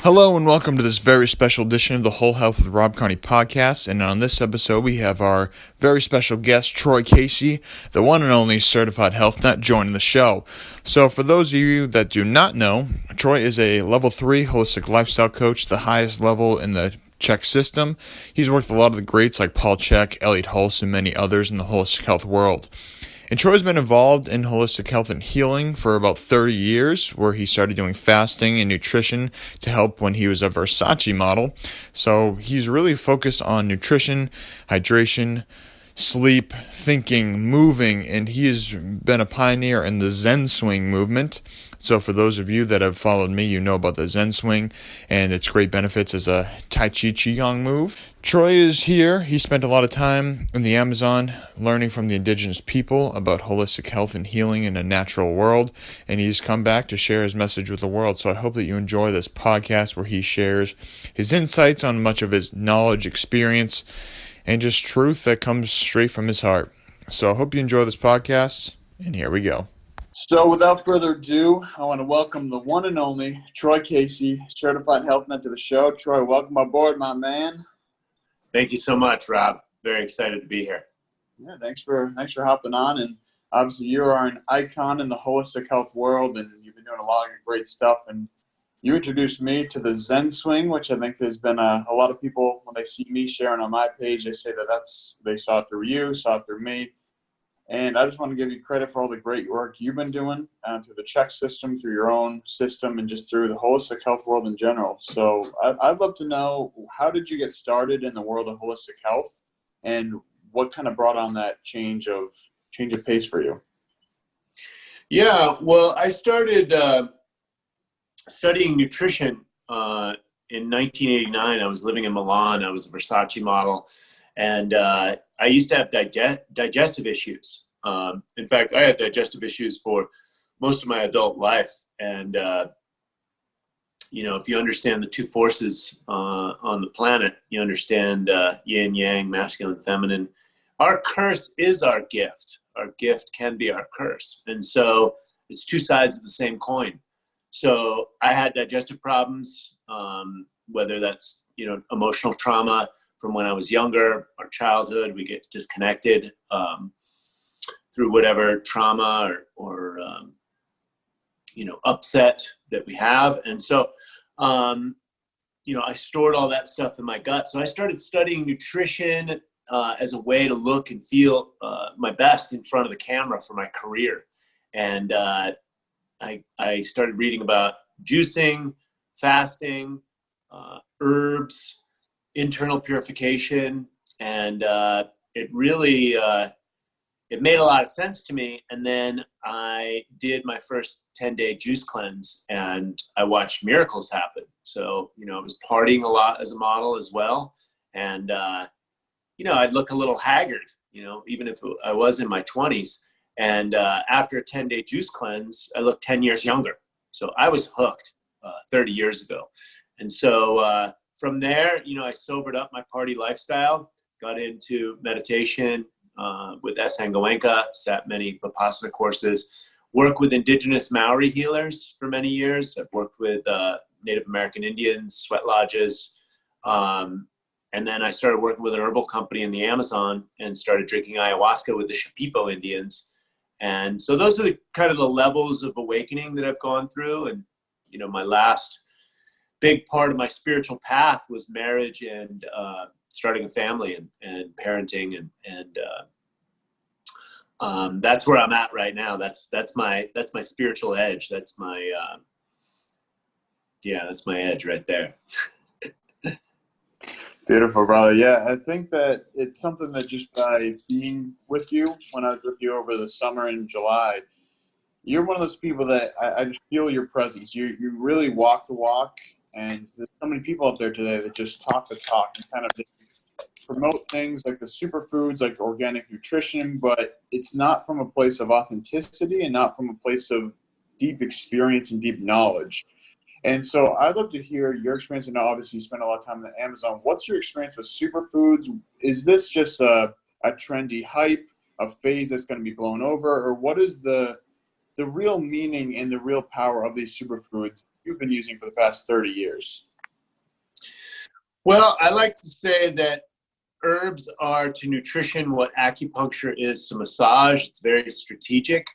Hello and welcome to this very special edition of the Whole Health with Rob Carney podcast. And on this episode, we have our very special guest, Troy Casey, the one and only certified health nut, joining the show. So for those of you that do not know, Troy is a level 3 holistic lifestyle coach, the highest level in the CHEK system. He's worked with a lot of the greats like Paul Chek, Elliot Hulse, and many others in the holistic health world. And Troy's been involved in holistic health and healing for about 30 years, where he started doing fasting and nutrition to help when he was a Versace model. So he's really focused on nutrition, hydration, sleep, thinking, moving, and he has been a pioneer in the Zen swing movement. So for those of you that have followed me, you know about the Zen swing and its great benefits as a Tai Chi Qigong move. Troy is here. He spent a lot of time in the Amazon learning from the indigenous people about holistic health and healing in a natural world, and he's come back to share his message with the world. So I hope that you enjoy this podcast where he shares his insights on much of his knowledge, experience, and just truth that comes straight from his heart. So I hope you enjoy this podcast, and here we go. So without further ado, I want to welcome the one and only Troy Casey, certified health nut, to the show. Troy, welcome aboard, my man. Thank you so much, Rob. Very excited to be here. Yeah, thanks for hopping on. And obviously, you are an icon in the holistic health world, and you've been doing a lot of great stuff. And you introduced me to the Zen swing, which I think there's been a lot of people, when they see me sharing on my page, they say they saw it through you, saw it through me. And I just want to give you credit for all the great work you've been doing through the CHEK system, through your own system, and just through the holistic health world in general. So I'd love to know, how did you get started in the world of holistic health, and what kind of brought on that change of pace for you? Yeah, well, I started studying nutrition in 1989. I was living in Milan. I was a Versace model. And I used to have digestive issues. In fact, I had digestive issues for most of my adult life. And, if you understand the two forces on the planet, you understand yin, yang, masculine, feminine. Our curse is our gift. Our gift can be our curse. And so it's two sides of the same coin. So I had digestive problems, whether that's, emotional trauma from when I was younger, our childhood, we get disconnected through whatever trauma or upset that we have. And so, I stored all that stuff in my gut. So I started studying nutrition as a way to look and feel my best in front of the camera for my career. And I started reading about juicing, fasting, herbs, internal purification, and it really it made a lot of sense to me. And then I did my first 10-day juice cleanse, and I watched miracles happen. So I was partying a lot as a model as well, and I'd look a little haggard, even if I was in my 20s. And after a 10-day juice cleanse, I looked 10 years younger. So I was hooked 30 years ago. And so from there, I sobered up my party lifestyle, got into meditation with S. Goenka, sat many Vipassana courses, worked with indigenous Maori healers for many years. I've worked with Native American Indians, sweat lodges. And then I started working with an herbal company in the Amazon and started drinking ayahuasca with the Shipibo Indians. And so those are kind of the levels of awakening that I've gone through. And, my last big part of my spiritual path was marriage and starting a family and parenting. And that's where I'm at right now. That's my spiritual edge. That's my edge right there. Beautiful, brother. Yeah, I think that it's something that just by being with you, when I was with you over the summer in July, you're one of those people that I just feel your presence. You really walk the walk, and there's so many people out there today that just talk the talk and kind of just promote things like the superfoods, like organic nutrition, but it's not from a place of authenticity and not from a place of deep experience and deep knowledge. And so I'd love to hear your experience. And obviously you spend a lot of time on Amazon. What's your experience with superfoods? Is this just a trendy hype, a phase that's going to be blown over? Or what is the real meaning and the real power of these superfoods you've been using for the past 30 years? Well, I like to say that herbs are to nutrition what acupuncture is to massage. It's very strategic.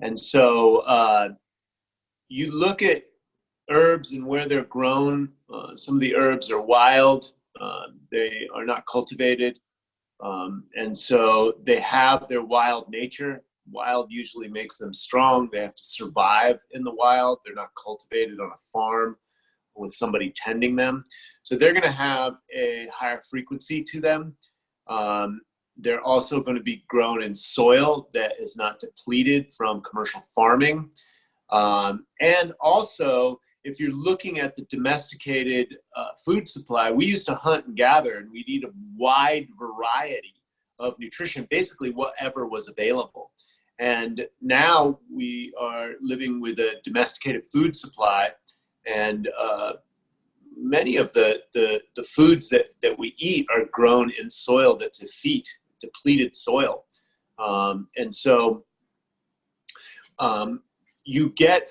And so you look at herbs and where they're grown. Some of the herbs are wild. They are not cultivated. And so they have their wild nature. Wild usually makes them strong. They have to survive in the wild. They're not cultivated on a farm with somebody tending them. So they're going to have a higher frequency to them. They're also going to be grown in soil that is not depleted from commercial farming. And also, if you're looking at the domesticated food supply, we used to hunt and gather, and we'd eat a wide variety of nutrition, basically whatever was available. And now we are living with a domesticated food supply, and many of the foods that we eat are grown in soil that's effete, depleted soil. And so you get,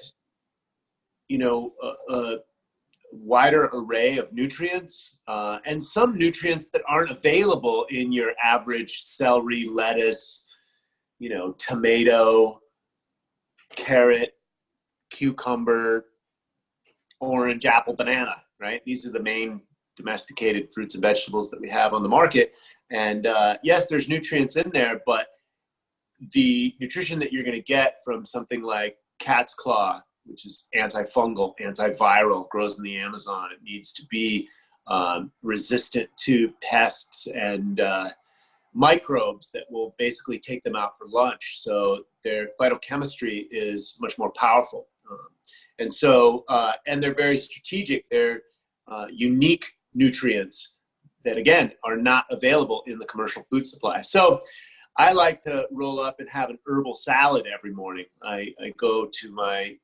a wider array of nutrients, and some nutrients that aren't available in your average celery, lettuce, tomato, carrot, cucumber, orange, apple, banana, right? These are the main domesticated fruits and vegetables that we have on the market. And yes, there's nutrients in there, but the nutrition that you're going to get from something like cat's claw, which is antifungal, antiviral, grows in the Amazon. It needs to be resistant to pests and microbes that will basically take them out for lunch. So their phytochemistry is much more powerful. And so, and they're very strategic. They're unique nutrients that, again, are not available in the commercial food supply. So I like to roll up and have an herbal salad every morning. I go to my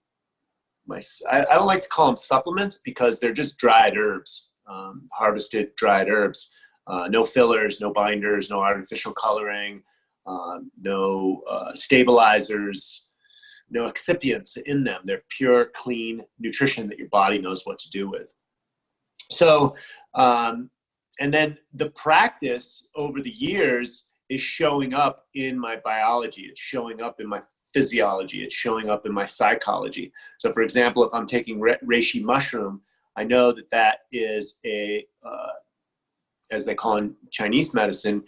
I don't like to call them supplements because they're just dried herbs, harvested dried herbs. No fillers, no binders, no artificial coloring, no stabilizers, no excipients in them. They're pure, clean nutrition that your body knows what to do with. So, and then the practice over the years is showing up in my biology. It's showing up in my physiology. It's showing up in my psychology. So, for example, if I'm taking reishi mushroom, I know that that is as they call in Chinese medicine,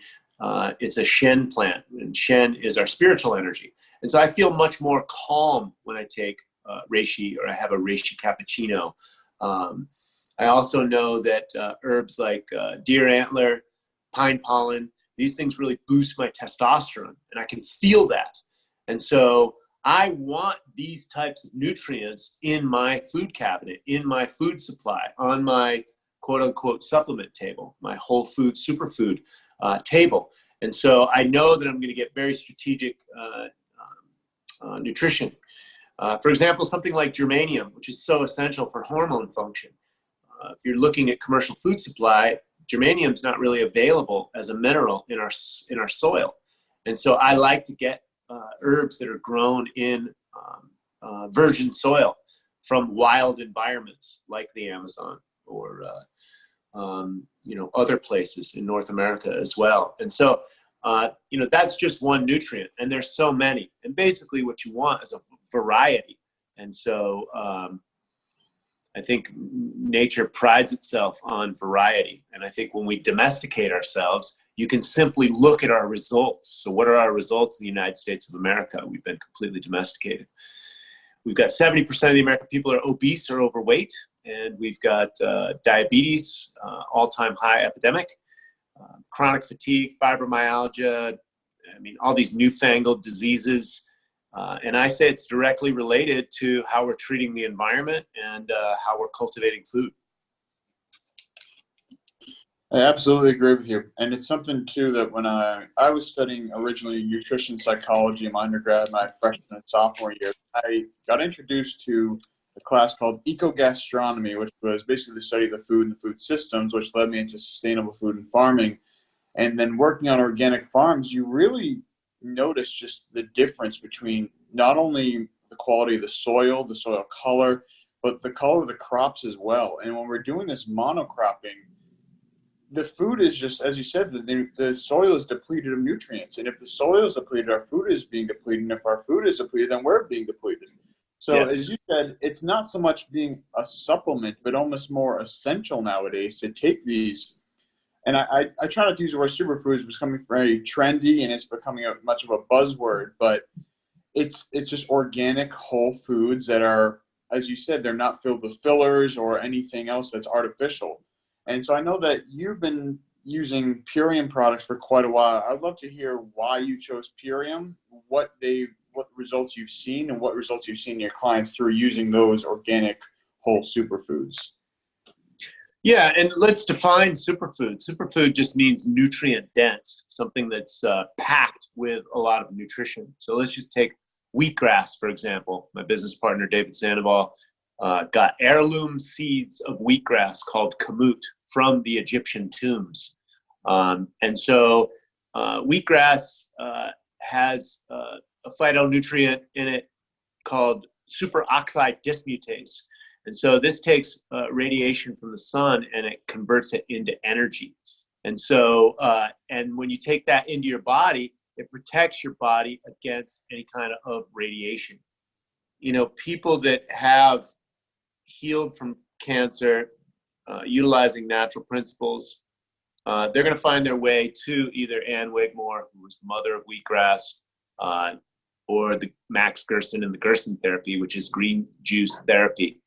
it's a Shen plant, and Shen is our spiritual energy. And so I feel much more calm when I take reishi, or I have a reishi cappuccino. I also know that herbs like deer antler, pine pollen, these things really boost my testosterone, and I can feel that. And so I want these types of nutrients in my food cabinet, in my food supply, on my quote unquote supplement table, my whole food superfood table. And so I know that I'm going to get very strategic nutrition. For example, something like germanium, which is so essential for hormone function. If you're looking at commercial food supply, germanium is not really available as a mineral in our soil. And so I like to get herbs that are grown in virgin soil from wild environments like the Amazon or other places in North America as well. And so that's just one nutrient, and there's so many. And basically what you want is a variety. And so I think nature prides itself on variety. And I think when we domesticate ourselves, you can simply look at our results. So what are our results in the United States of America? We've been completely domesticated. We've got 70% of the American people are obese or overweight, and we've got diabetes, all-time high epidemic, chronic fatigue, fibromyalgia, all these newfangled diseases. And I say it's directly related to how we're treating the environment and how we're cultivating food. I absolutely agree with you. And it's something, too, that when I was studying originally nutrition psychology in my undergrad, my freshman and sophomore year, I got introduced to a class called eco-gastronomy, which was basically the study of the food and the food systems, which led me into sustainable food and farming. And then working on organic farms, you really notice just the difference between not only the quality of the soil color, but the color of the crops as well. And when we're doing this monocropping, the food is just, as you said, the soil is depleted of nutrients. And if the soil is depleted, our food is being depleted. And if our food is depleted, then we're being depleted. So Yes. as you said, it's not so much being a supplement, but almost more essential nowadays to take these. And I try not to use the word superfoods, it's becoming very trendy and it's becoming much of a buzzword, but it's just organic whole foods that are, as you said, they're not filled with fillers or anything else that's artificial. And so I know that you've been using Purium products for quite a while. I'd love to hear why you chose Purium, what results you've seen, and what results you've seen in your clients through using those organic whole superfoods. Yeah, and let's define superfood. Superfood just means nutrient dense, something that's packed with a lot of nutrition. So let's just take wheatgrass, for example. My business partner, David Sandoval, got heirloom seeds of wheatgrass called kamut from the Egyptian tombs. And so wheatgrass has a phytonutrient in it called superoxide dismutase. And so this takes radiation from the sun and it converts it into energy. And so, and when you take that into your body, it protects your body against any kind of radiation. You know, people that have healed from cancer, utilizing natural principles, they're going to find their way to either Ann Wigmore, who was the mother of wheatgrass, or the Max Gerson and the Gerson therapy, which is green juice therapy,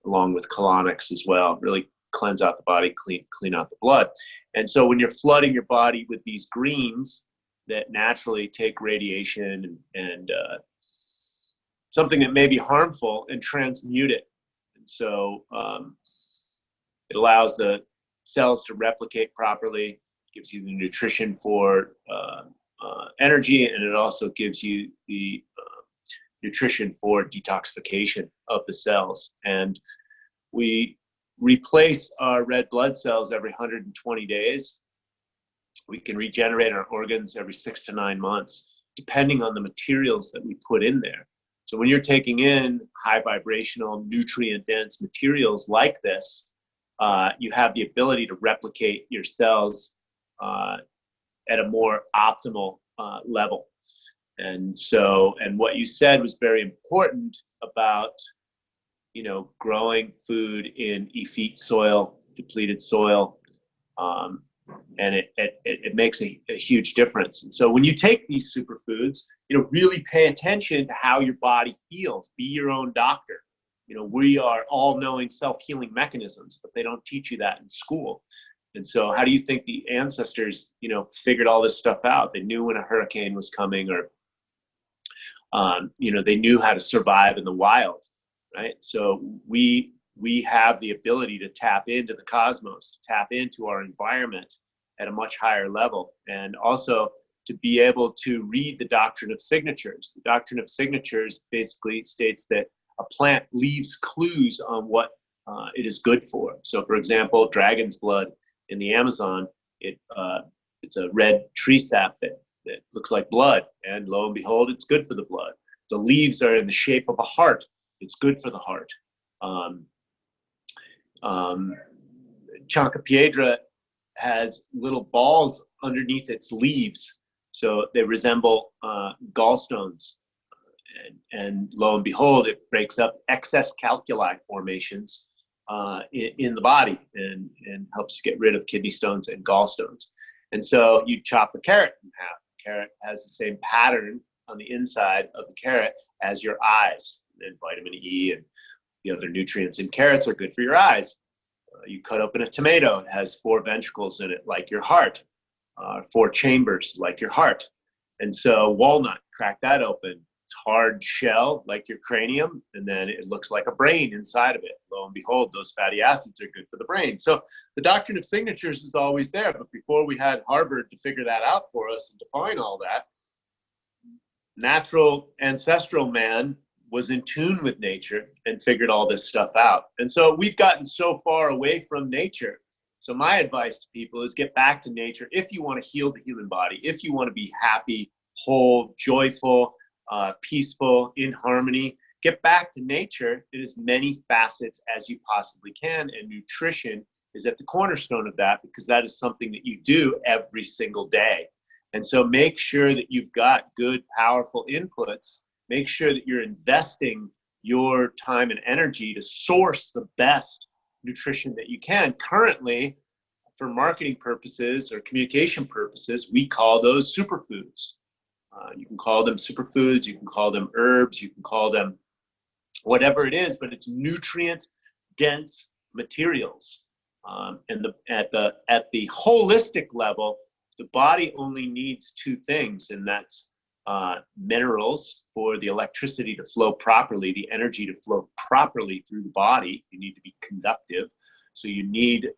along with colonics as well, really cleanse out the body, clean out the blood. And so when you're flooding your body with these greens that naturally take radiation and something that may be harmful and transmute it. And so it allows the cells to replicate properly, gives you the nutrition for energy, and it also gives you the nutrition for detoxification of the cells. And we replace our red blood cells every 120 days. We can regenerate our organs every 6 to 9 months, depending on the materials that we put in there. So when you're taking in high vibrational, nutrient dense materials like this, you have the ability to replicate your cells at a more optimal level. And so, and what you said was very important about, you know, growing food in effete soil, depleted soil, and it makes a huge difference. And so when you take these superfoods, you know, really pay attention to how your body feels. Be your own doctor. You know, we are all knowing self-healing mechanisms, but they don't teach you that in school. And so how do you think the ancestors, you know, figured all this stuff out? They knew when a hurricane was coming, or you know, they knew how to survive in the wild, right? So we have the ability to tap into the cosmos, to tap into our environment at a much higher level, and also to be able to read the doctrine of signatures. The doctrine of signatures basically states that a plant leaves clues on what it is good for. So, for example, dragon's blood in the Amazon, it's a red tree sap that looks like blood, and lo and behold, it's good for the blood. The leaves are in the shape of a heart. It's good for the heart. Chancapiedra has little balls underneath its leaves, so they resemble gallstones. And lo and behold, it breaks up excess calculi formations in the body and helps get rid of kidney stones and gallstones. And so you chop the carrot in half. The carrot has the same pattern on the inside of the carrot as your eyes. And vitamin E and the other nutrients in carrots are good for your eyes. You cut open a tomato, it has 4 ventricles in it, like your heart, 4 chambers, like your heart. And so walnut, crack that open. It's hard shell, like your cranium, and then it looks like a brain inside of it. Lo and behold, those fatty acids are good for the brain. So the doctrine of signatures is always there, but before we had Harvard to figure that out for us and define all that, natural ancestral man was in tune with nature and figured all this stuff out. And so we've gotten so far away from nature. So my advice to people is get back to nature if you want to heal the human body, if you want to be happy, whole, joyful, peaceful, in harmony. get back to nature in as many facets as you possibly can. And nutrition is at the cornerstone of that, because that is something that you do every single day. And so make sure that you've got good, powerful inputs. Make sure that you're investing your time and energy to source the best nutrition that you can. Currently, for marketing purposes or communication purposes, we call those superfoods. You can call them superfoods, you can call them herbs, you can call them whatever it is, but it's nutrient-dense materials. And at the holistic level, the body only needs two things, and that's minerals for the electricity to flow properly, the energy to flow properly through the body. You need to be conductive. So you need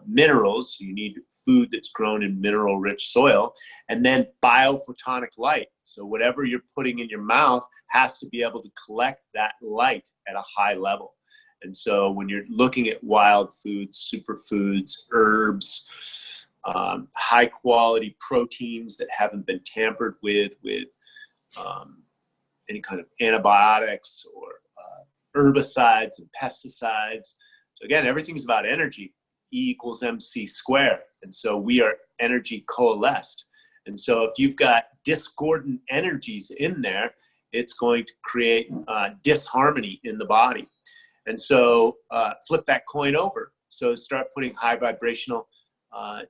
minerals, you need food that's grown in mineral-rich soil, and then biophotonic light. So whatever you're putting in your mouth has to be able to collect that light at a high level. And so when you're looking at wild foods, superfoods, herbs, high quality proteins that haven't been tampered with any kind of antibiotics or herbicides and pesticides. So again, everything's about energy. E equals MC squared. And so we are energy coalesced. And so if you've got discordant energies in there, it's going to create disharmony in the body. And so flip that coin over. So start putting high vibrational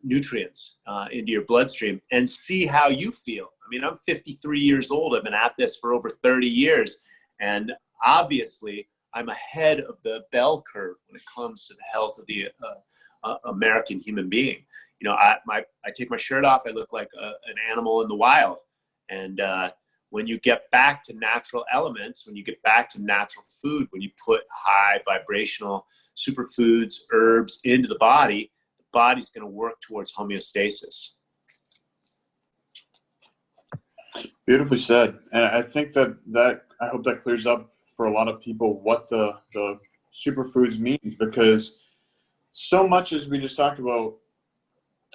nutrients into your bloodstream and see how you feel. I mean, I'm 53 years old. I've been at this for over 30 years. And obviously, I'm ahead of the bell curve when it comes to the health of the American human being. You know, I take my shirt off, I look like an animal in the wild. And when you get back to natural elements, when you get back to natural food, when you put high vibrational superfoods, herbs into the body's going to work towards homeostasis. Beautifully said. And I think that I hope that clears up for a lot of people what the superfoods means, because so much, as we just talked about,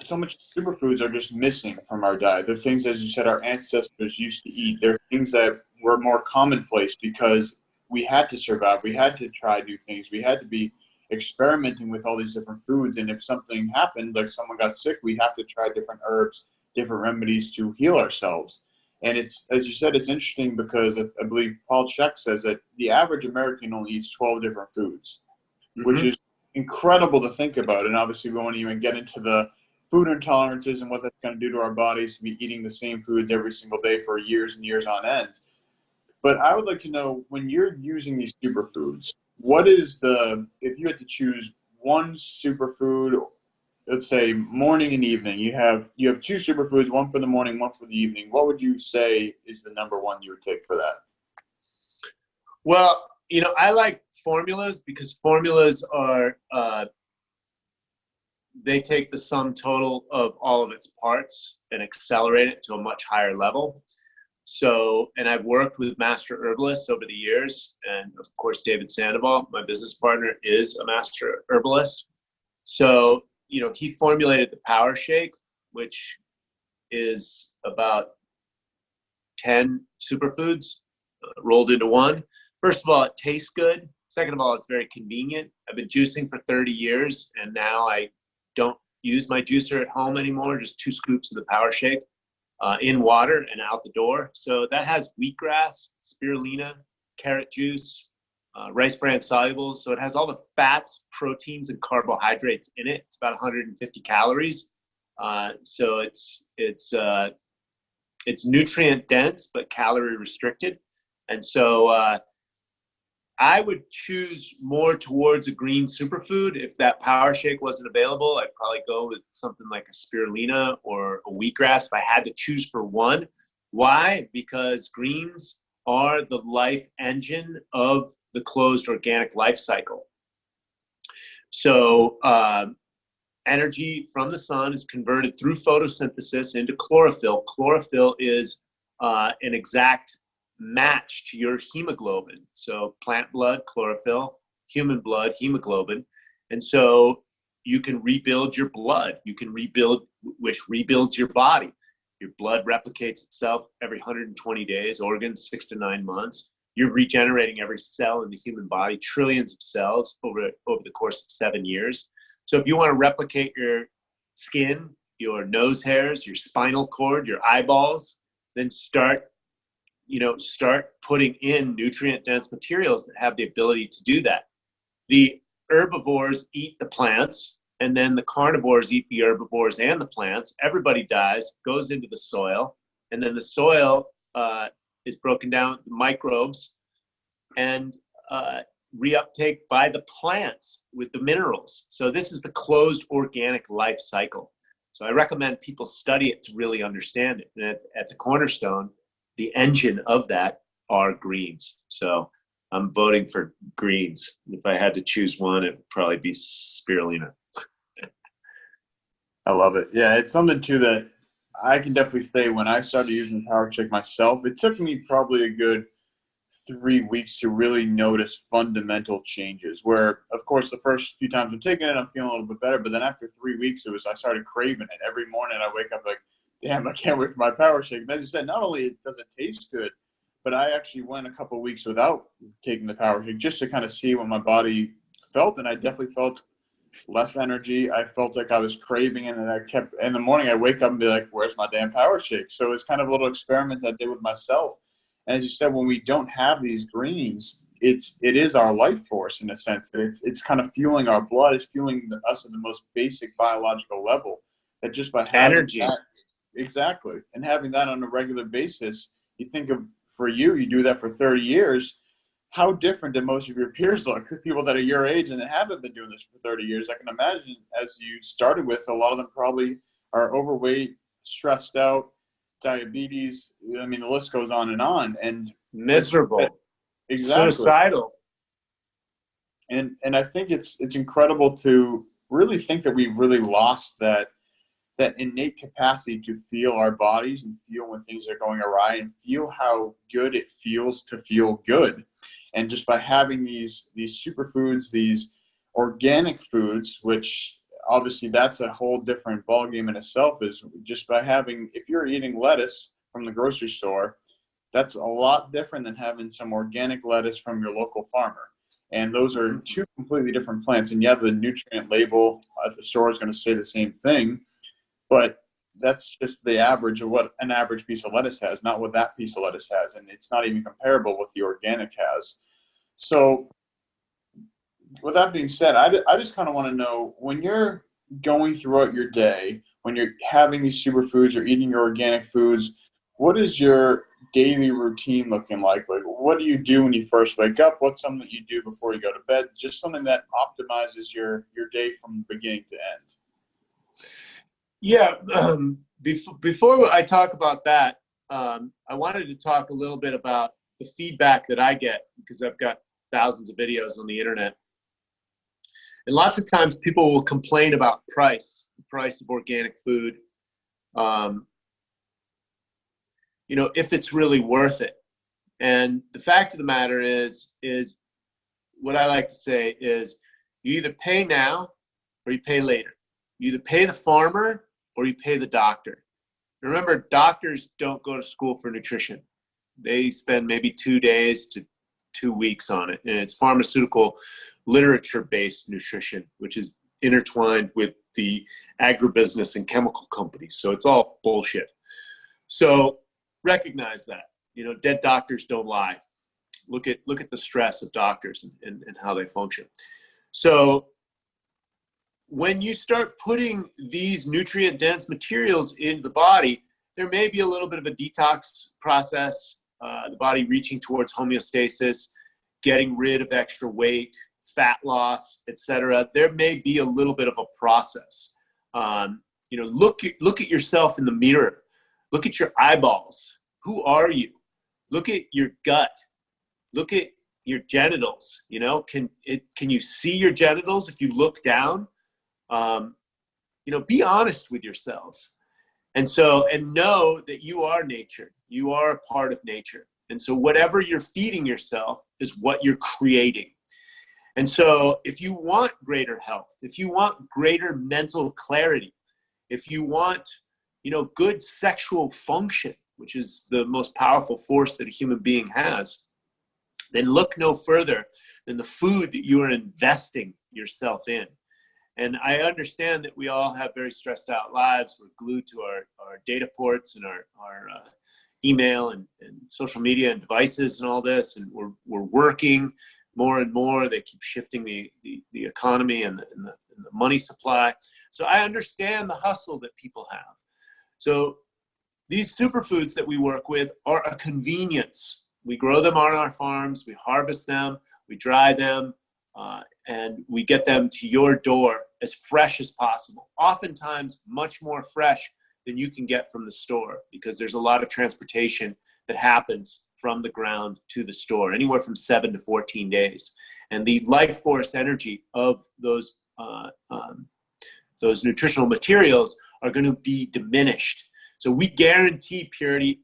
so much superfoods are just missing from our diet. The things, as you said, our ancestors used to eat. They're things that were more commonplace because we had to survive. We had to try new things. We had to be experimenting with all these different foods. And if something happened, like someone got sick, we have to try different herbs, different remedies to heal ourselves. And it's, as you said, it's interesting because I believe Paul CHEK says that the average American only eats 12 different foods, which is incredible to think about. And obviously we won't even get into the food intolerances and what that's going to do to our bodies to be eating the same foods every single day for years and years on end. But I would like to know, when you're using these superfoods, what is if you had to choose one superfood, let's say morning and evening, you have two superfoods, one for the morning, one for the evening, what would you say is the number one you would take for that? Well, you know, I like formulas because formulas are, they take the sum total of all of its parts and accelerate it to a much higher level. So, and I've worked with master herbalists over the years. And of course, David Sandoval, my business partner, is a master herbalist. So, you know, he formulated the PowerShake, which is about 10 superfoods rolled into one. First of all, it tastes good. Second of all, it's very convenient. I've been juicing for 30 years, and now I don't use my juicer at home anymore, just 2 scoops of the PowerShake in water and out the door. So that has wheatgrass, spirulina, carrot juice, rice bran solubles. So it has all the fats, proteins, and carbohydrates in it. It's about 150 calories. So it's nutrient dense, but calorie restricted. And so I would choose more towards a green superfood. If that PowerShake wasn't available, I'd probably go with something like a spirulina or a wheatgrass if I had to choose for one. Why? Because greens are the life engine of the closed organic life cycle. So energy from the sun is converted through photosynthesis into chlorophyll. Chlorophyll is an exact match to your hemoglobin. So plant blood, chlorophyll, human blood, hemoglobin. And so you can rebuild your blood. You can rebuild, which rebuilds your body. Your blood replicates itself every 120 days, organs 6 to 9 months. you're regenerating every cell in the human body, trillions of cells over the course of 7 years. So if you want to replicate your skin, your nose hairs, your spinal cord, your eyeballs, then start putting in nutrient-dense materials that have the ability to do that. The herbivores eat the plants, and then the carnivores eat the herbivores and the plants. Everybody dies, goes into the soil, and then the soil is broken down, the microbes, and reuptake by the plants with the minerals. So this is the closed organic life cycle. So I recommend people study it to really understand it. And at the cornerstone, the engine of that are greens. So I'm voting for greens. If I had to choose one, it would probably be spirulina. I love it. Yeah, it's something too that I can definitely say when I started using PowerShake myself, it took me probably a good 3 weeks to really notice fundamental changes where, of course, the first few times I'm taking it, I'm feeling a little bit better. But then after 3 weeks, I started craving it. Every morning I wake up like, damn, I can't wait for my PowerShake. And as you said, not only does it taste good, but I actually went a couple of weeks without taking the PowerShake just to kind of see what my body felt. And I definitely felt less energy. I felt like I was craving it, and I kept, in the morning I wake up and be like, where's my damn PowerShake? So it's kind of a little experiment I did with myself. And as you said, when we don't have these greens, it is our life force in a sense that it's kind of fueling our blood. It's fueling us at the most basic biological level. That just by having Energy. that, exactly, and having that on a regular basis, you think of, for you do that for 30 years. How different do most of your peers look? People that are your age and that haven't been doing this for 30 years. I can imagine, as you started with, a lot of them probably are overweight, stressed out, diabetes. I mean, the list goes on. And miserable, exactly, suicidal. And I think it's incredible to really think that we've really lost that innate capacity to feel our bodies and feel when things are going awry and feel how good it feels to feel good. And just by having these superfoods, these organic foods, which obviously that's a whole different ballgame in itself, is just by having, if you're eating lettuce from the grocery store, that's a lot different than having some organic lettuce from your local farmer. And those are two completely different plants. And yeah, the nutrient label at the store is going to say the same thing, but that's just the average of what an average piece of lettuce has, not what that piece of lettuce has. And it's not even comparable what the organic has. So with that being said, I just kind of want to know, when you're going throughout your day, when you're having these superfoods or eating your organic foods, what is your daily routine looking like? Like, what do you do when you first wake up? What's something that you do before you go to bed? Just something that optimizes your day from beginning to end. Yeah. Before I talk about that, I wanted to talk a little bit about the feedback that I get, because I've got thousands of videos on the internet. And lots of times people will complain about the price of organic food. If it's really worth it. And the fact of the matter is what I like to say is, you either pay now or you pay later. You either pay the farmer or you pay the doctor. Remember, doctors don't go to school for nutrition. They spend maybe 2 days to 2 weeks on it. And it's pharmaceutical literature-based nutrition, which is intertwined with the agribusiness and chemical companies. So it's all bullshit. So recognize that. Dead doctors don't lie. Look at the stress of doctors and how they function. So when you start putting these nutrient-dense materials into the body, there may be a little bit of a detox process, the body reaching towards homeostasis, getting rid of extra weight, fat loss, etc. There may be a little bit of a process. Look at yourself in the mirror. Look at your eyeballs. Who are you? Look at your gut. Look at your genitals. Can you see your genitals if you look down? Be honest with yourselves. And know that you are nature. You are a part of nature. And so whatever you're feeding yourself is what you're creating. And so if you want greater health, if you want greater mental clarity, if you want, good sexual function, which is the most powerful force that a human being has, then look no further than the food that you are investing yourself in. And I understand that we all have very stressed out lives. We're glued to our data ports and our email and social media and devices and all this. And we're working more and more. They keep shifting the economy and the money supply. So I understand the hustle that people have. So these superfoods that we work with are a convenience. We grow them on our farms, we harvest them, we dry them, and we get them to your door as fresh as possible. Oftentimes much more fresh than you can get from the store, because there's a lot of transportation that happens from the ground to the store, anywhere from 7 to 14 days. And the life force energy of those nutritional materials are going to be diminished. So we guarantee purity,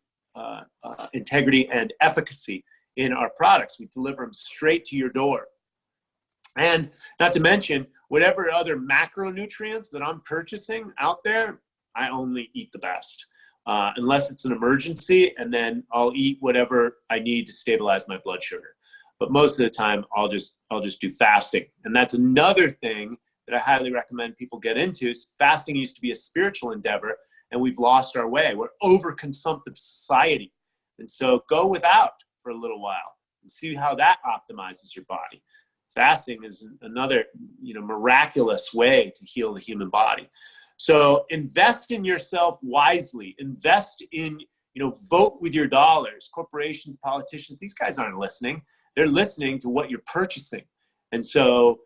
integrity, and efficacy in our products. We deliver them straight to your door. And not to mention, whatever other macronutrients that I'm purchasing out there, I only eat the best, unless it's an emergency, and then I'll eat whatever I need to stabilize my blood sugar. But most of the time, I'll just do fasting. And that's another thing that I highly recommend people get into. Fasting used to be a spiritual endeavor, and we've lost our way. We're overconsumptive society. And so go without for a little while and see how that optimizes your body. Fasting is another, miraculous way to heal the human body. So invest in yourself wisely. Invest in, vote with your dollars. Corporations, politicians, these guys aren't listening. They're listening to what you're purchasing. And so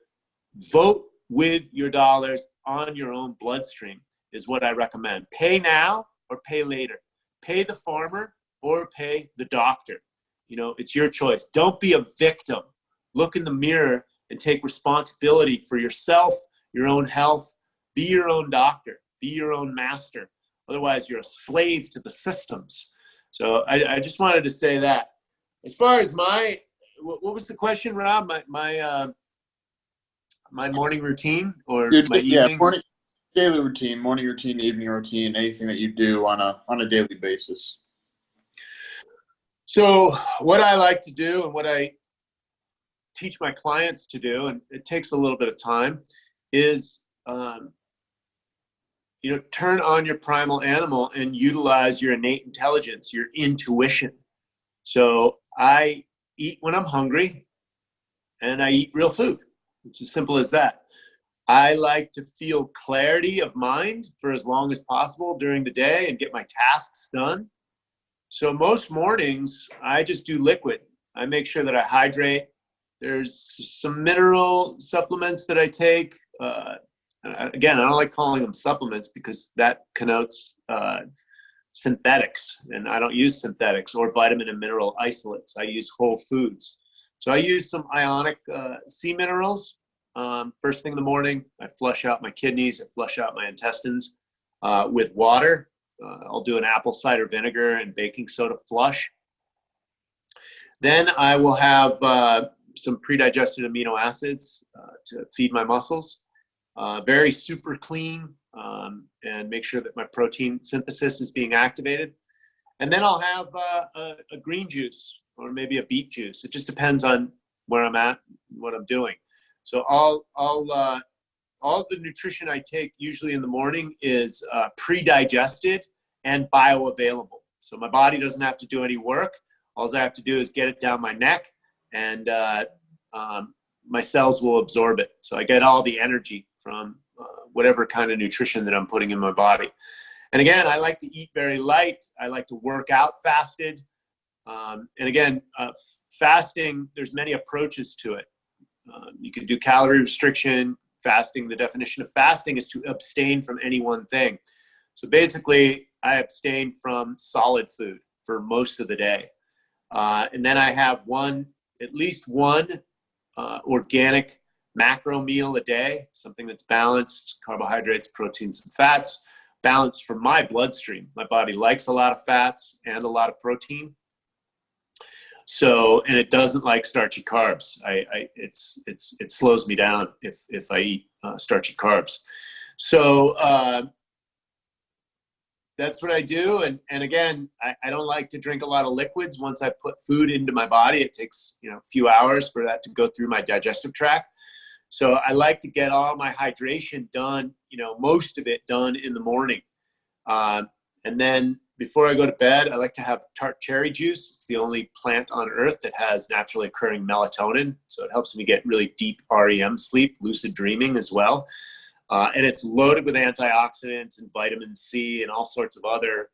vote with your dollars on your own bloodstream is what I recommend. Pay now or pay later. Pay the farmer or pay the doctor. It's your choice. Don't be a victim. Look in the mirror and take responsibility for yourself, your own health. Be your own doctor. Be your own master. Otherwise, you're a slave to the systems. So I just wanted to say that. As far as what was the question, Rob? My morning routine or my evenings? Daily routine, morning routine, evening routine, anything that you do on a daily basis. So what I like to do and what I teach my clients to do, and it takes a little bit of time, is turn on your primal animal and utilize your innate intelligence, your intuition. So I eat when I'm hungry, and I eat real food. It's as simple as that. I like to feel clarity of mind for as long as possible during the day and get my tasks done. So most mornings, I just do liquid. I make sure that I hydrate. There's some mineral supplements that I take. Again, I don't like calling them supplements because that connotes synthetics, and I don't use synthetics or vitamin and mineral isolates. I use whole foods. So I use some ionic sea minerals. First thing in the morning, I flush out my kidneys, I flush out my intestines with water. I'll do an apple cider vinegar and baking soda flush. Then I will have some pre-digested amino acids to feed my muscles. Very super clean, and make sure that my protein synthesis is being activated. And then I'll have a green juice or maybe a beet juice. It just depends on where I'm at, what I'm doing. So all the nutrition I take usually in the morning is pre-digested and bioavailable. So my body doesn't have to do any work. All I have to do is get it down my neck, and my cells will absorb it. So I get all the energy from whatever kind of nutrition that I'm putting in my body. And again, I like to eat very light. I like to work out fasted. And again, fasting, there's many approaches to it. You can do calorie restriction. Fasting, the definition of fasting is to abstain from any one thing. So basically, I abstain from solid food for most of the day. And then I have at least one organic macro meal a day, something that's balanced, carbohydrates, proteins, and fats, balanced for my bloodstream. My body likes a lot of fats and a lot of protein. So, and it doesn't like starchy carbs. It slows me down if I eat starchy carbs. So that's what I do. And again, I don't like to drink a lot of liquids. Once I put food into my body, it takes, a few hours for that to go through my digestive tract. So I like to get all my hydration done, most of it done in the morning. And then before I go to bed, I like to have Tart cherry juice. It's the only plant on earth that has naturally occurring melatonin. So it helps me get really deep REM sleep, lucid dreaming as well. And it's loaded with antioxidants and vitamin C and all sorts of other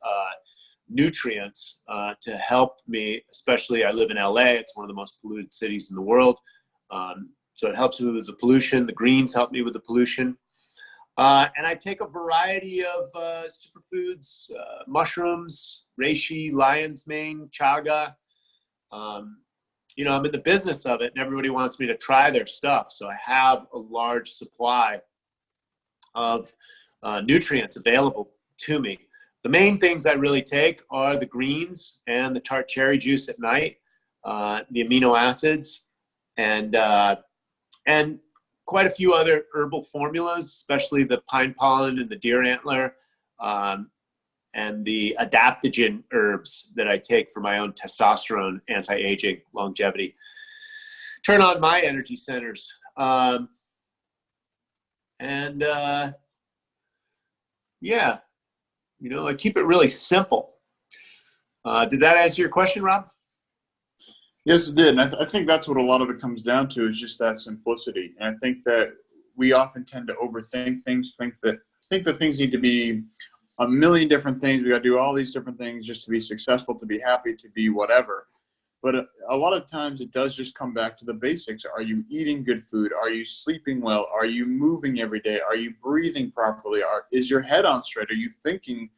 nutrients to help me, especially I live in LA. It's one of the most polluted cities in the world. So it helps me with the pollution. The greens help me with the pollution. And I take a variety of superfoods, mushrooms, reishi, lion's mane, chaga. I'm in the business of it, and everybody wants me to try their stuff. So I have a large supply of nutrients available to me. The main things I really take are the greens and the Tart cherry juice at night, the amino acids, and quite a few other herbal formulas, especially the pine pollen and the deer antler, and the adaptogen herbs that I take for my own testosterone, anti-aging, longevity. Turn on my energy centers. I keep it really simple. Did that answer your question, Rob? Yes, it did. And I think that's what a lot of it comes down to, is just that simplicity. And I think that we often tend to overthink things, think that things need to be a million different things. We got to do all these different things just to be successful, to be happy, to be whatever. But a lot of times it does just come back to the basics. Are you eating good food? Are you sleeping well? Are you moving every day? Are you breathing properly? Is your head on straight? Are you thinking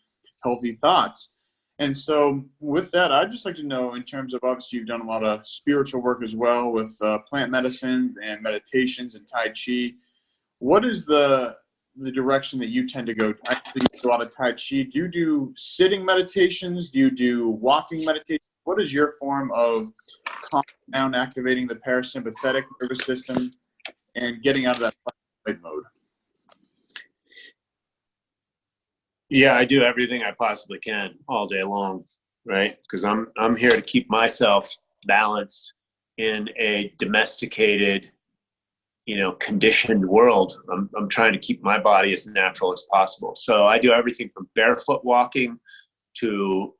healthy thoughts? And so with that, I'd just like to know, in terms of, obviously you've done a lot of spiritual work as well with plant medicines and meditations and Tai Chi. What is the direction that you tend to go? I do a lot of Tai Chi. Do you do sitting meditations? Do you do walking meditations? What is your form of calming down, activating the parasympathetic nervous system, and getting out of that fight mode? Yeah, I do everything I possibly can all day long, right? Because I'm here to keep myself balanced in a domesticated, conditioned world. I'm trying to keep my body as natural as possible. So I do everything from barefoot walking to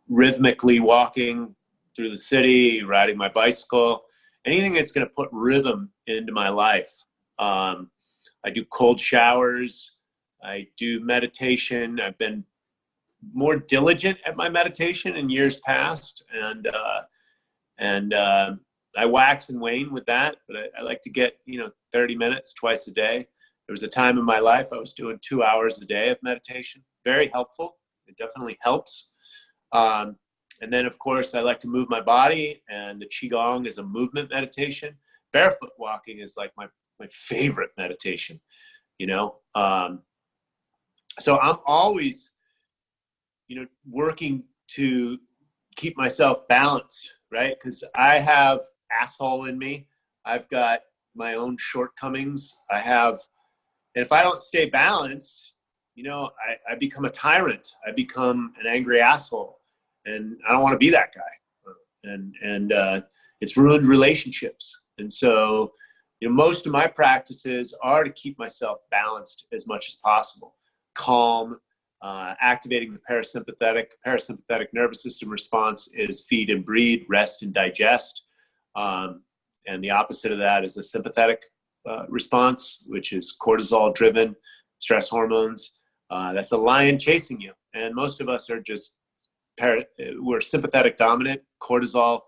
rhythmically walking through the city, riding my bicycle, anything that's going to put rhythm into my life. I do cold showers. I do meditation. I've been more diligent at my meditation in years past, and I wax and wane with that, but I like to get 30 minutes twice a day. There was a time in my life I was doing 2 hours a day of meditation. Very helpful. It definitely helps. And then, of course, I like to move my body, and the Qigong is a movement meditation. Barefoot walking is like my favorite meditation, So I'm always, working to keep myself balanced, right? Because I have asshole in me. I've got my own shortcomings. And if I don't stay balanced, I become a tyrant. I become an angry asshole, and I don't want to be that guy. And it's ruined relationships. And so, most of my practices are to keep myself balanced as much as possible. Calm, activating the parasympathetic nervous system response is feed and breathe, rest and digest. And the opposite of that is a sympathetic response, which is cortisol driven stress hormones. That's a lion chasing you. And most of us are just, we're sympathetic dominant, cortisol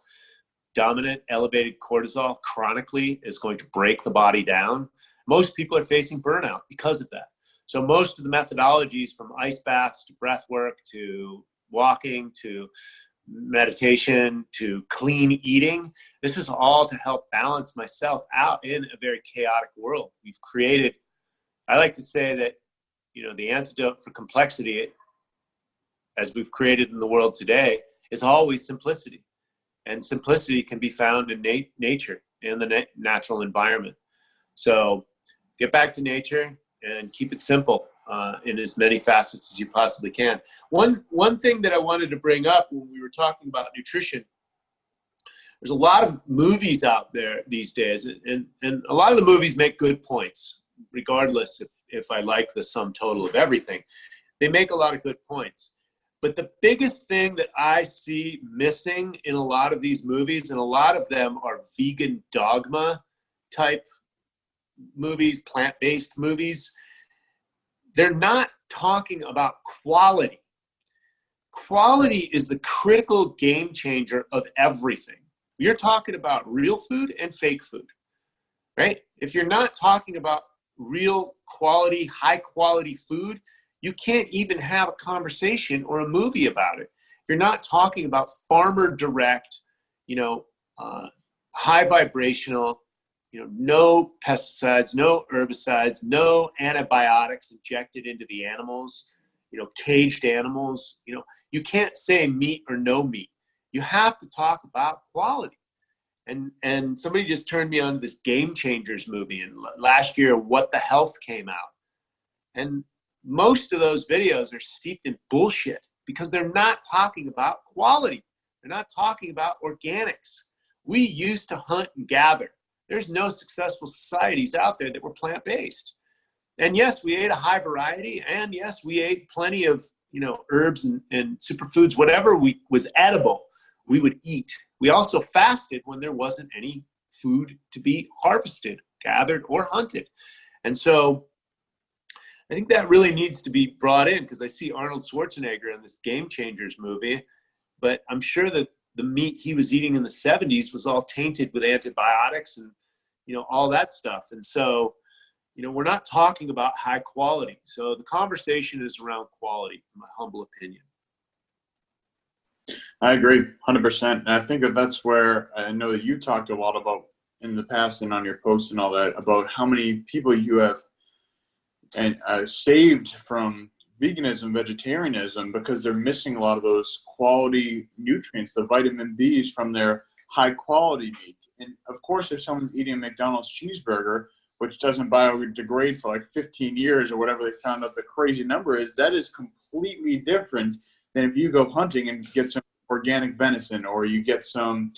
dominant. Elevated cortisol chronically is going to break the body down. Most people are facing burnout because of that. So most of the methodologies, from ice baths to breath work to walking to meditation to clean eating, this is all to help balance myself out in a very chaotic world. We've created, I like to say that, the antidote for complexity, as we've created in the world today, is always simplicity. And simplicity can be found in nature, in the natural environment. So get back to nature and keep it simple. in as many facets as you possibly can. One thing that I wanted to bring up when we were talking about nutrition, there's a lot of movies out there these days, and a lot of the movies make good points, regardless if I like the sum total of everything. They make a lot of good points. But the biggest thing that I see missing in a lot of these movies, and a lot of them are vegan dogma type movies, plant-based movies, they're not talking about quality. Quality is the critical game changer of everything. You're talking about real food and fake food, right? If you're not talking about real quality, high quality food, you can't even have a conversation or a movie about it. If you're not talking about farmer direct, high vibrational, no pesticides, no herbicides, no antibiotics injected into the animals, caged animals, you can't say meat or no meat. You have to talk about quality. And somebody just turned me on to this Game Changers movie, and last year, What the Health came out. And most of those videos are steeped in bullshit because they're not talking about quality. They're not talking about organics. We used to hunt and gather. There's no successful societies out there that were plant-based. And yes, we ate a high variety, and yes, we ate plenty of, herbs and superfoods, whatever was edible, we would eat. We also fasted when there wasn't any food to be harvested, gathered, or hunted. And so I think that really needs to be brought in, because I see Arnold Schwarzenegger in this Game Changers movie, but I'm sure that the meat he was eating in the 70s was all tainted with antibiotics and, all that stuff. And so, we're not talking about high quality. So the conversation is around quality, in my humble opinion. I agree 100%. And I think that's where I know that you talked a lot about in the past and on your posts and all that, about how many people you have saved from veganism, vegetarianism, because they're missing a lot of those quality nutrients, the vitamin Bs from their high quality meat. And of course, if someone's eating a McDonald's cheeseburger, which doesn't biodegrade for like 15 years or whatever they found out the crazy number is, that is completely different than if you go hunting and get some organic venison, or you get some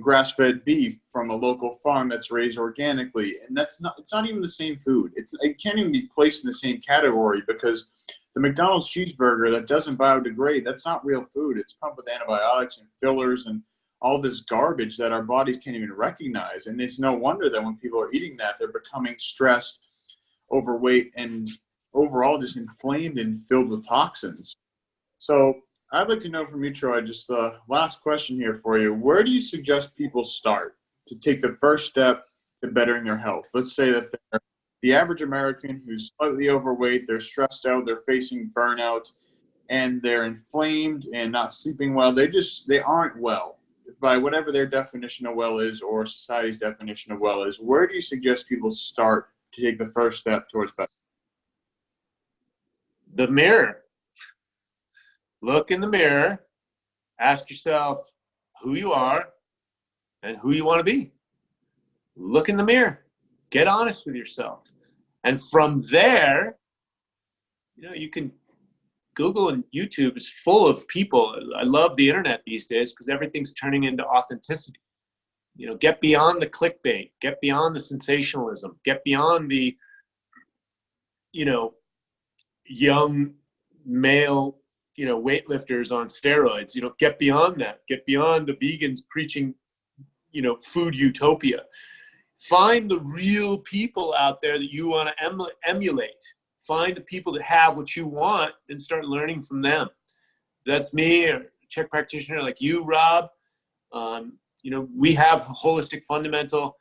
grass-fed beef from a local farm that's raised organically. And it's not even the same food. It can't even be placed in the same category, because the McDonald's cheeseburger that doesn't biodegrade, that's not real food. It's pumped with antibiotics and fillers and all this garbage that our bodies can't even recognize. And it's no wonder that when people are eating that, they're becoming stressed, overweight, and overall just inflamed and filled with toxins. So I'd like to know from you, Troy, just the last question here for you. Where do you suggest people start to take the first step to bettering their health? Let's say that they're the average American who's slightly overweight, they're stressed out, they're facing burnout, and they're inflamed and not sleeping well. They aren't well, by whatever their definition of well is, or society's definition of well is. Where do you suggest people start to take the first step towards better? The mirror. Look in the mirror, ask yourself who you are and who you want to be. Look in the mirror, get honest with yourself. And from there, you can Google and YouTube is full of people. I love the internet these days because everything's turning into authenticity. Get beyond the clickbait, get beyond the sensationalism, get beyond the, young male, weightlifters on steroids. Get beyond that. Get beyond the vegans preaching, food utopia. Find the real people out there that you want to emulate. Find the people that have what you want and start learning from them. That's me, a CHEK practitioner like you, Rob. We have holistic, fundamental,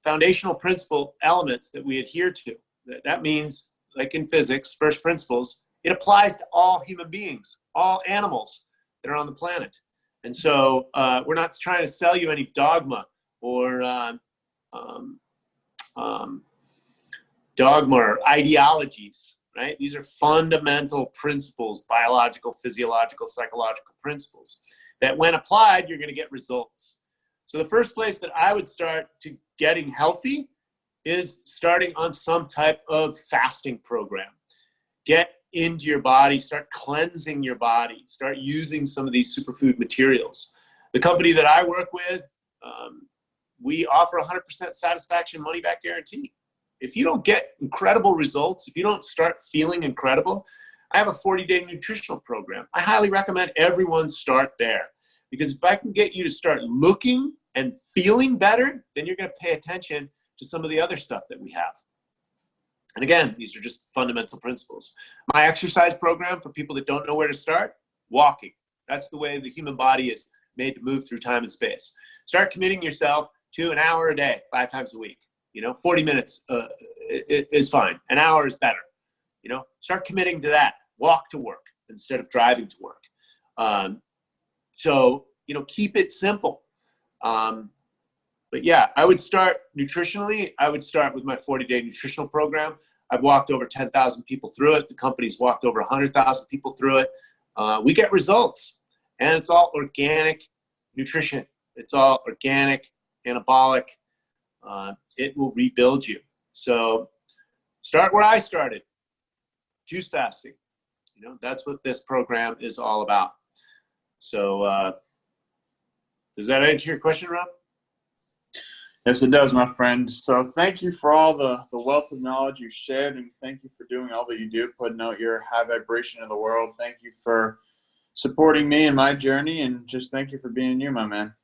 foundational principle elements that we adhere to. That means, like in physics, first principles, it applies to all human beings, all animals that are on the planet. And so we're not trying to sell you any dogma or ideologies, right? These are fundamental principles, biological, physiological, psychological principles that when applied, you're going to get results. So the first place that I would start to getting healthy is starting on some type of fasting program. get into your body, start cleansing your body, start using some of these superfood materials. The company that I work with, we offer 100% satisfaction money back guarantee. If you don't get incredible results, if you don't start feeling incredible, I have a 40-day nutritional program. I highly recommend everyone start there, because if I can get you to start looking and feeling better, then you're going to pay attention to some of the other stuff that we have. And again, these are just fundamental principles. My exercise program, for people that don't know where to start, walking. That's the way the human body is made to move through time and space. Start committing yourself to an hour a day, 5 times a week. 40 minutes is fine. An hour is better. Start committing to that. Walk to work instead of driving to work. So keep it simple. But yeah, I would start nutritionally. I would start with my 40-day nutritional program. I've walked over 10,000 people through it. The company's walked over 100,000 people through it. We get results, and it's all organic nutrition. It's all organic, anabolic. It will rebuild you. So start where I started, juice fasting. That's what this program is all about. So does that answer your question, Rob? Yes, it does, my friend. So thank you for all the wealth of knowledge you've shared, and thank you for doing all that you do, putting out your high vibration in the world. Thank you for supporting me in my journey, and just thank you for being you, my man.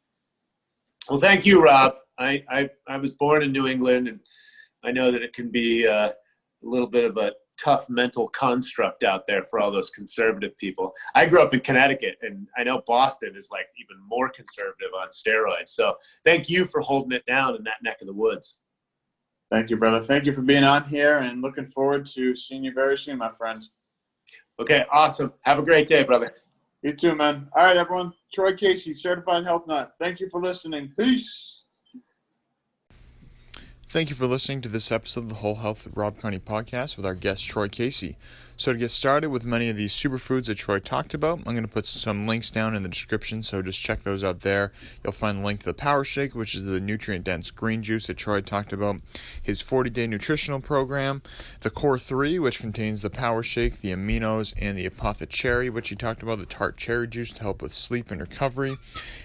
Well, thank you, Rob. I was born in New England, and I know that it can be a little bit of a tough mental construct out there for all those conservative people. I grew up in Connecticut, and I know Boston is like even more conservative on steroids. So thank you for holding it down in that neck of the woods. Thank you, brother. Thank you for being on here, and looking forward to seeing you very soon, my friend. Okay, awesome. Have a great day, brother. You too, man. All right, everyone. Troy Casey, Certified Health Nut. Thank you for listening. Peace. Thank you for listening to this episode of the Whole Health with Rob Carney podcast with our guest, Troy Casey. So to get started with many of these superfoods that Troy talked about, I'm going to put some links down in the description, so just check those out there. You'll find the link to the PowerShake, which is the nutrient-dense green juice that Troy talked about, his 40-day nutritional program, the Core 3, which contains the PowerShake, the Aminos, and the Apothecary, which he talked about, the Tart cherry juice to help with sleep and recovery.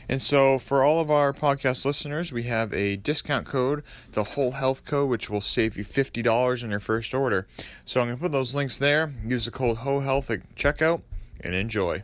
And so for all of our podcast listeners, we have a discount code, the Whole Health code, which will save you $50 on your first order. So I'm going to put those links there. Use the code wholehealth at checkout and enjoy.